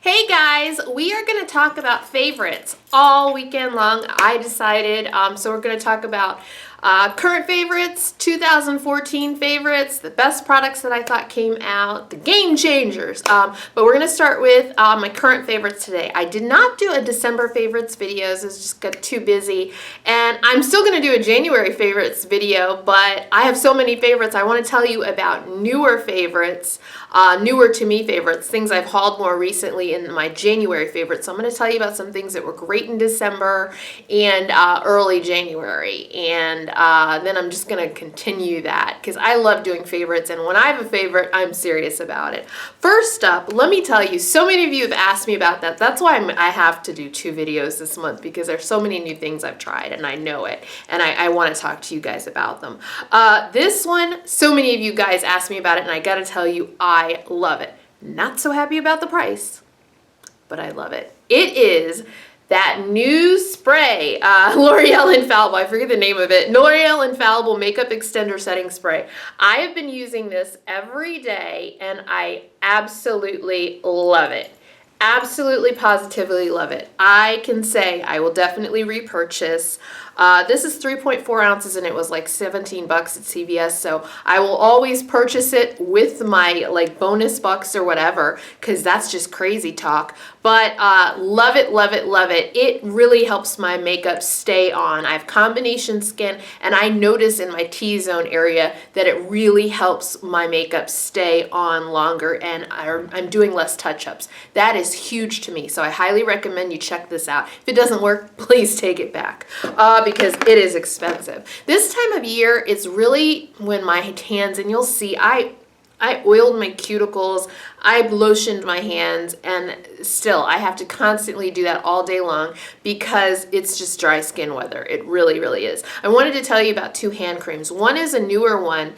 Hey guys, we are going to talk about favorites all weekend long. I decided, so we're going to talk about current favorites, 2014 favorites, the best products that I thought came out, the game changers. But we're going to start with my current favorites today. I did not do a December favorites videos, it just got too busy. And I'm still going to do a January favorites video, but I have so many favorites. I want to tell you about newer favorites, newer to me favorites, things I've hauled more recently in my January favorites. So I'm going to tell you about some things that were great in December and early January. And then I'm just going to continue that because I love doing favorites, and when I have a favorite, I'm serious about it. First up, let me tell you, so many of you have asked me about that. That's why I have to do 2 videos this month, because there's so many new things I've tried and I know it, and I want to talk to you guys about them. This one, so many of you guys asked me about it, and I gotta tell you, I love it. Not so happy about the price, but I love it. It is that new spray, L'Oreal Infallible, I forget the name of it, L'Oreal Infallible Makeup Extender Setting Spray. I have been using this every day and I absolutely love it. Absolutely, positively love it. I can say I will definitely repurchase. This is 3.4 ounces and it was like 17 bucks at CVS, so I will always purchase it with my like bonus bucks or whatever, because that's just crazy talk. But love it, love it, love it. It really helps my makeup stay on. I have combination skin, and I notice in my T-zone area that it really helps my makeup stay on longer, and I'm doing less touch-ups. That is huge to me, so I highly recommend you check this out. If it doesn't work, please take it back because it is expensive. This time of year, it's really when my hands, and you'll see, I oiled my cuticles, I lotioned my hands, and still I have to constantly do that all day long because it's just dry skin weather. It really, really is. I wanted to tell you about 2 hand creams. One is a newer one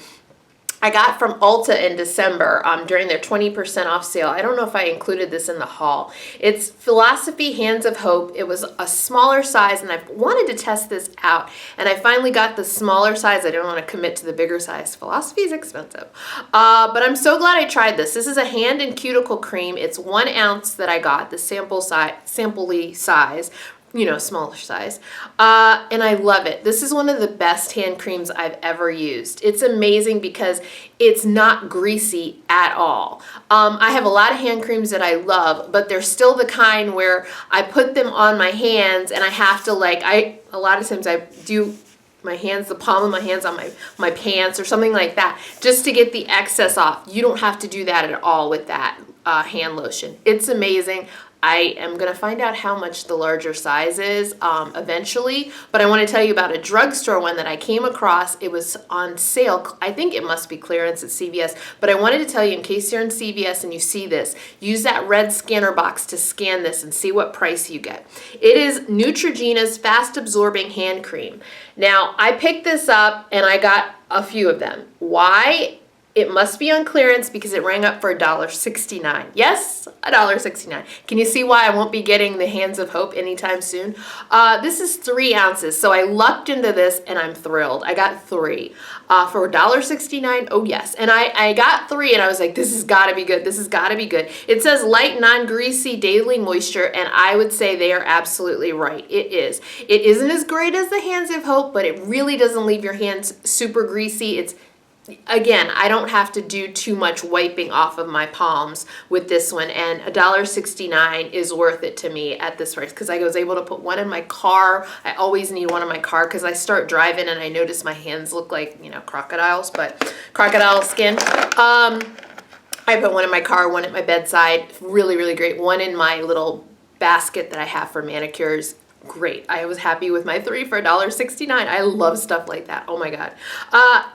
I got from Ulta in December during their 20% off sale. I don't know if I included this in the haul. It's Philosophy Hands of Hope. It was a smaller size, and I've wanted to test this out, and I finally got the smaller size. I didn't want to commit to the bigger size. Philosophy is expensive. But I'm so glad I tried this. This is a hand and cuticle cream. It's 1 ounce that I got, the sample-y size. You know, smaller size, and I love it. This is one of the best hand creams I've ever used. It's amazing because it's not greasy at all. I have a lot of hand creams that I love, but they're still the kind where I put them on my hands and I have to a lot of times I do my hands, the palm of my hands on my pants or something like that, just to get the excess off. You don't have to do that at all with that hand lotion. It's amazing. I am going to find out how much the larger size is eventually, but I want to tell you about a drugstore one that I came across. It was on sale. I think it must be clearance at CVS, but I wanted to tell you, in case you're in CVS and you see this, use that red scanner box to scan this and see what price you get. It is Neutrogena's Fast Absorbing Hand Cream. Now, I picked this up and I got a few of them. Why? It must be on clearance because it rang up for $1.69. Yes, $1.69. Can you see why I won't be getting the Hands of Hope anytime soon? This is 3 ounces, so I lucked into this and I'm thrilled. I got 3 for $1.69. Oh yes, and I got 3 and I was like, this has got to be good. This has got to be good. It says light, non-greasy daily moisture, and I would say they are absolutely right. It is. It isn't as great as the Hands of Hope, but it really doesn't leave your hands super greasy. Again, I don't have to do too much wiping off of my palms with this one, and $1.69 is worth it to me at this price because I was able to put one in my car. I always need one in my car because I start driving and I notice my hands look like, you know, crocodiles, but crocodile skin. I put one in my car, one at my bedside. Really, really great. One in my little basket that I have for manicures. Great. I was happy with my 3 for $1.69. I love stuff like that. Oh my God.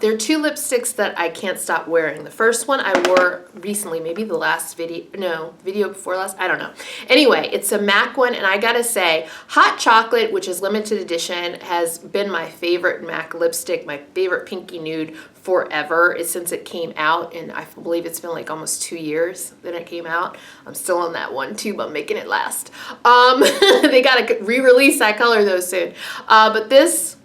There are 2 lipsticks that I can't stop wearing. The first one I wore recently, maybe the last video, no, video before last, I don't know. Anyway, it's a MAC one, and I gotta say, Hot Chocolate, which is limited edition, has been my favorite MAC lipstick, my favorite pinky nude forever since it came out, and I believe it's been like almost 2 years that it came out. I'm still on that one too, but I'm making it last. They gotta re-release that color though soon. But this,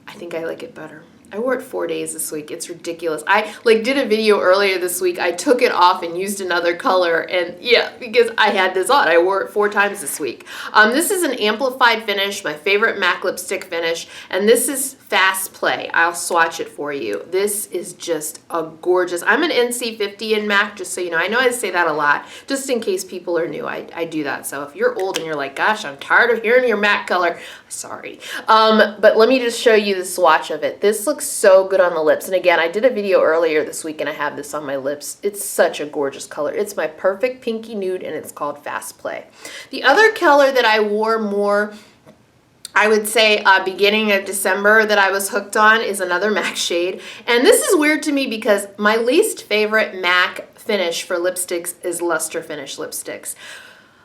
I think I like it better. I wore it 4 days this week. It's ridiculous. I like did a video earlier this week. I took it off and used another color, and yeah, because I had this on. I wore it 4 times this week. This is an amplified finish, my favorite MAC lipstick finish, and this is Fast Play. I'll swatch it for you. This is just a gorgeous. I'm an NC50 in MAC, just so you know. I know I say that a lot, just in case people are new. I do that. So if you're old and you're like, gosh, I'm tired of hearing your MAC color, sorry. But let me just show you the swatch of it. This looks so good on the lips. And again, I did a video earlier this week and I have this on my lips. It's such a gorgeous color. It's my perfect pinky nude and it's called Fast Play. The other color that I wore more, I would say beginning of December, that I was hooked on is another MAC shade. And this is weird to me because my least favorite MAC finish for lipsticks is luster finish lipsticks.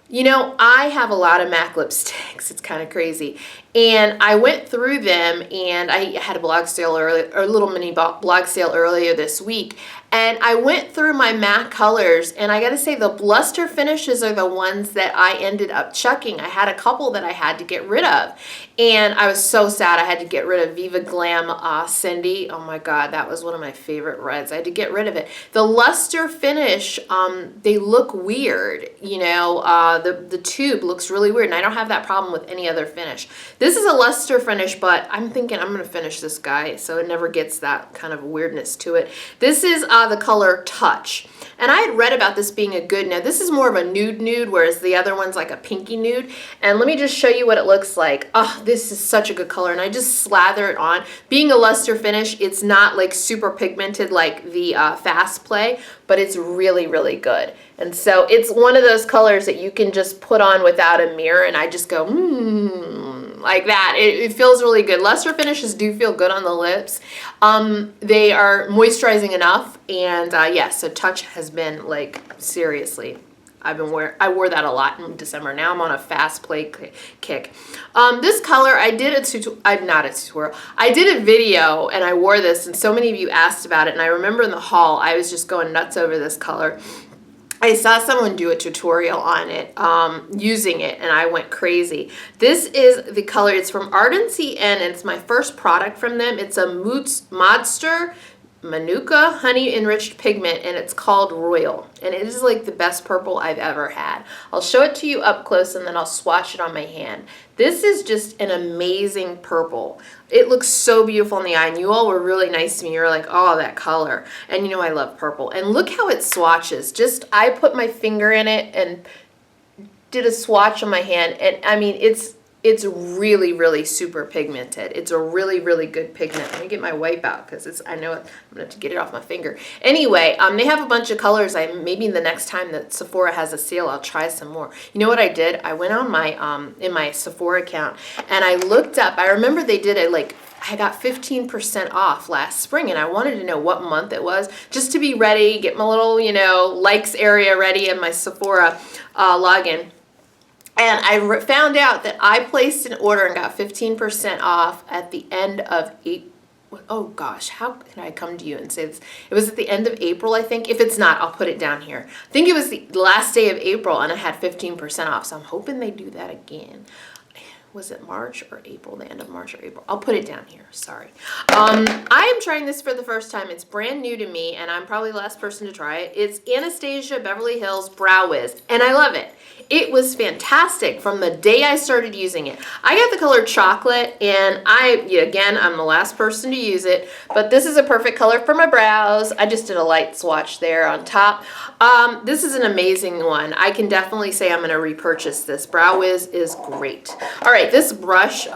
You know, I have a lot of MAC lipsticks. It's kind of crazy. And I went through them, and I had a blog sale earlier, or a little mini blog sale earlier this week. And I went through my MAC colors, and I gotta say the luster finishes are the ones that I ended up chucking. I had a couple that I had to get rid of. And I was so sad I had to get rid of Viva Glam Cindy. Oh my God, that was one of my favorite reds. I had to get rid of it. The luster finish, they look weird. You know, the tube looks really weird, and I don't have that problem with any other finish. This is a luster finish, but I'm thinking I'm going to finish this guy so it never gets that kind of weirdness to it. This is the color Touch. And I had read about this being a good nude. This is more of a nude nude, whereas the other one's like a pinky nude. And let me just show you what it looks like. Oh, this is such a good color, and I just slather it on. Being a luster finish, it's not like super pigmented like the Fast Play, but it's really, really good. And so it's one of those colors that you can just put on without a mirror, and I just go, like that. It feels really good. Luster finishes do feel good on the lips. They are moisturizing enough, and yeah, so Touch has been like, seriously, I wore that a lot in December. Now I'm on a Fast Play kick. This color, I did a tutorial, not a tutorial, I did a video and I wore this, and so many of you asked about it, and I remember in the haul, I was just going nuts over this color. I saw someone do a tutorial on it, using it, and I went crazy. This is the color, it's from Artale, and it's my first product from them. It's a Modster Manuka honey enriched pigment, and it's called Royal, and it is like the best purple I've ever had. I'll show it to you up close and then I'll swatch it on my hand. This is just an amazing purple. It looks so beautiful in the eye, and you all were really nice to me. You were like, oh, that color. And you know I love purple. And look how it swatches. Just, I put my finger in it and did a swatch on my hand, and I mean, it's really, really super pigmented. It's a really, really good pigment. Let me get my wipe out because I know I'm gonna have to get it off my finger. Anyway, they have a bunch of colors. Maybe the next time that Sephora has a sale, I'll try some more. You know what I did? I went on my in my Sephora account and I looked up. I remember they did it like, I got 15% off last spring, and I wanted to know what month it was just to be ready, get my little, you know, likes area ready in my Sephora login. And I found out that I placed an order and got 15% off at the end of April. Oh gosh, how can I come to you and say this? It was at the end of April, I think. If it's not, I'll put it down here. I think it was the last day of April, and I had 15% off. So I'm hoping they do that again. Was it March or April? The end of March or April? I'll put it down here. Sorry. I am trying this for the first time. It's brand new to me, and I'm probably the last person to try it. It's Anastasia Beverly Hills Brow Wiz, and I love it. It was fantastic from the day I started using it. I got the color chocolate, and again, I'm the last person to use it, but this is a perfect color for my brows. I just did a light swatch there on top. This is an amazing one. I can definitely say I'm going to repurchase this. Brow Wiz is great. All right, this brush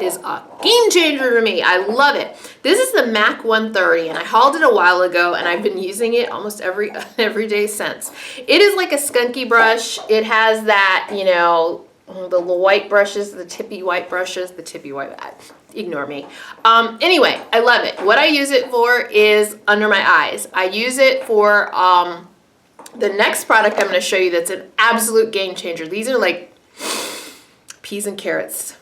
is a game changer to me. I love it. This is the MAC 130, and I hauled it a while ago, and I've been using it almost every day since. It is like a skunky brush. It has that, you know, the white brushes, the tippy white brushes, ignore me. Anyway, I love it. What I use it for is under my eyes. I use it for the next product I'm going to show you that's an absolute game changer. These are like peas and carrots,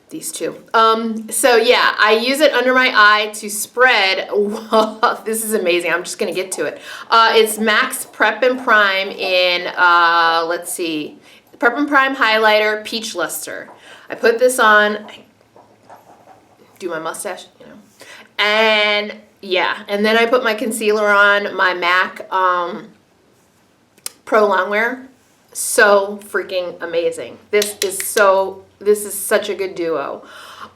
these two. So yeah, I use it under my eye to spread. Whoa, this is amazing. I'm just going to get to it. It's MAC's Prep and Prime in, let's see, Prep and Prime Highlighter Peach Luster. I put this on, I do my mustache, you know, And yeah, and then I put my concealer on, my MAC Pro Longwear. So freaking amazing. This is such a good duo.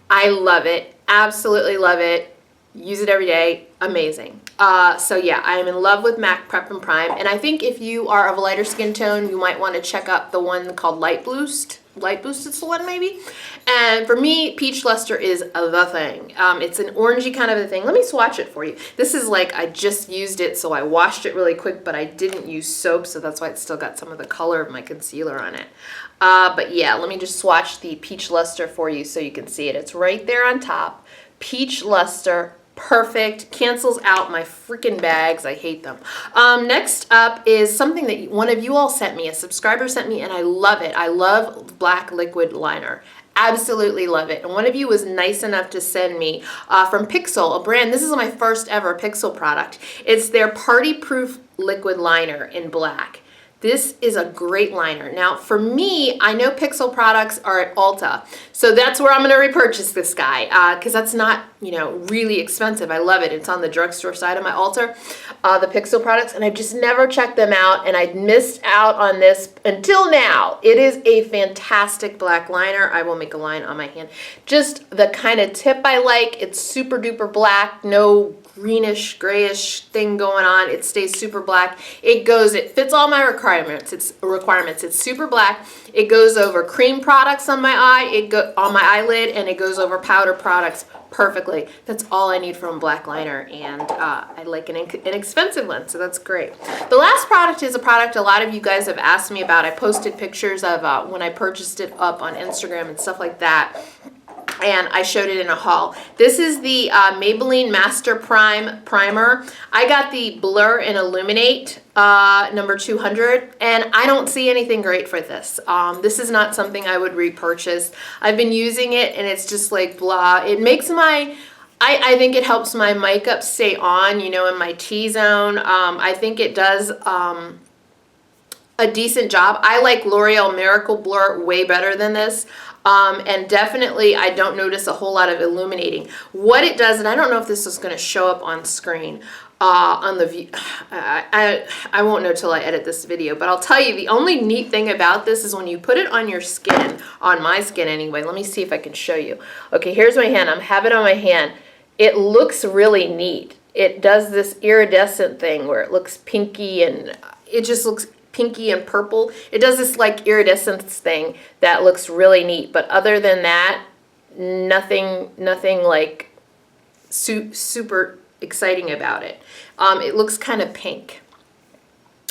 I love it. Absolutely love it. Use it every day. Amazing. So yeah, I am in love with MAC Prep and Prime. And I think if you are of a lighter skin tone, you might want to check out the one called Light Boost. Light Boost is the one maybe. And for me, Peach Luster is the thing. It's an orangey kind of a thing. Let me swatch it for you. This is like, I just used it, so I washed it really quick, but I didn't use soap, so that's why it's still got some of the color of my concealer on it. But yeah, let me just swatch the Peach Luster for you so you can see it. It's right there on top. Peach Luster. Perfect. Cancels out my freaking bags. I hate them. Next up is something that one of you all sent me. A subscriber sent me, and I love it. I love black liquid liner. Absolutely love it. And one of you was nice enough to send me from Pixel, a brand. This is my first ever Pixel product. It's their Party Proof liquid liner in black. This is a great liner. Now, for me, I know Pixel products are at Ulta, so that's where I'm going to repurchase this guy because that's not, really expensive. I love it. It's on the drugstore side of my Ulta, the Pixel products, and I've just never checked them out, and I missed out on this until now. It is a fantastic black liner. I will make a line on my hand. Just the kind of tip I like. It's super duper black, no greenish, grayish thing going on. It stays super black. It fits all my requirements. It's super black. It goes over cream products on my eye, on my eyelid, and it goes over powder products perfectly. That's all I need from a black liner, and I like an inexpensive one, so that's great. The last product is a product a lot of you guys have asked me about. I posted pictures of when I purchased it up on Instagram and stuff like that, and I showed it in a haul. This is the Maybelline Master Prime Primer. I got the Blur and Illuminate number 200, and I don't see anything great for this. This is not something I would repurchase. I've been using it, and it's just like blah. It makes I think it helps my makeup stay on, in my T-zone. I think it does a decent job. I like L'Oreal Miracle Blur way better than this. And definitely I don't notice a whole lot of illuminating. What it does, and I don't know if this is going to show up on screen, on the view, I won't know till I edit this video, but I'll tell you the only neat thing about this is when you put it on your skin, on my skin anyway. Let me see if I can show you. Okay, here's my hand. I have it on my hand. It looks really neat. It does this iridescent thing where it looks pinky, and it just looks pinky and purple. It does this like iridescence thing that looks really neat, but other than that, nothing like super exciting about it. It looks kind of pink,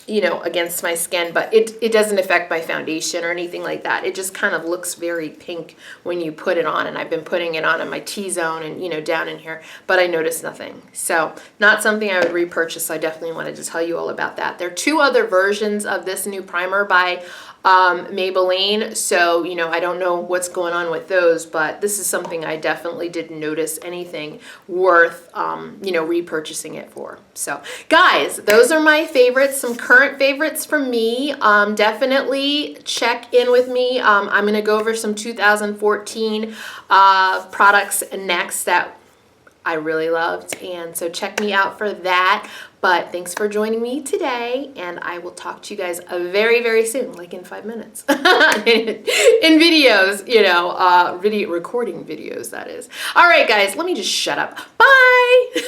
against my skin, but it doesn't affect my foundation or anything like that. It just kind of looks very pink when you put it on, and I've been putting it on in my T-zone and, down in here, but I noticed nothing. So not something I would repurchase. So I definitely wanted to tell you all about that. There are two other versions of this new primer by Maybelline, so I don't know what's going on with those, but this is something I definitely didn't notice anything worth repurchasing it for. So guys, those are my favorites, some current favorites from me. Definitely check in with me. I'm gonna go over some 2014 products next that I really loved, and so check me out for that. But thanks for joining me today, and I will talk to you guys very, very soon, like in 5 minutes, in videos, video recording videos, that is. All right, guys, let me just shut up. Bye.